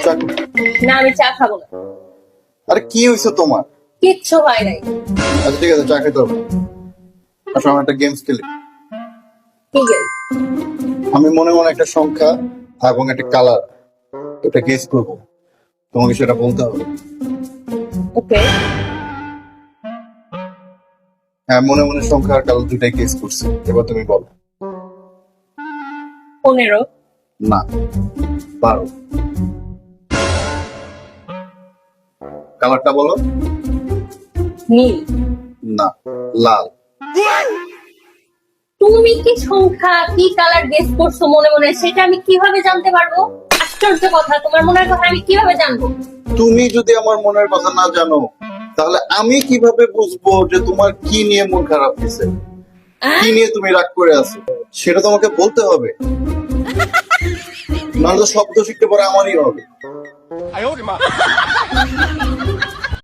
চা খাও। না আমি চা খাবো না। আরে কি হয়েছে তোমার? কিচ্ছু হয় নাই। আচ্ছা ঠিক আছে, চা খেতে হবে। আসলে আমরা একটা গেমস খেলি। কি গেল? আমি মনে মনে একটা সংখ্যা এবং একটা কালার এটা গেস করবো, তোমাকে সেটা বলতে হবে। ওকে। হ্যাঁ, মনে মনে সংখ্যা আর কালার দুটাই গেস করছি, এবার তুমি বলো। 15। না, 12। কালারটা বলো। নীল। না, লাল। তুমি কি সংখ্যা কি কালার গেস করছো মনে মনে, সেটা আমি কিভাবে জানতে পারবো? আশ্চর্য কথা, তোমার মনের কথা আমি কিভাবে জানবো? তুমি যদি আমার মনের কথা না জানো, তাহলে আমি কিভাবে বুঝবো যে তোমার কি নিয়ে মন খারাপ হয়েছে, কি নিয়ে তুমি রাগ করে আছো? সেটা তোমাকে বলতে হবে, নাহলে তো শব্দ শিখতে পারে আমারই হবে।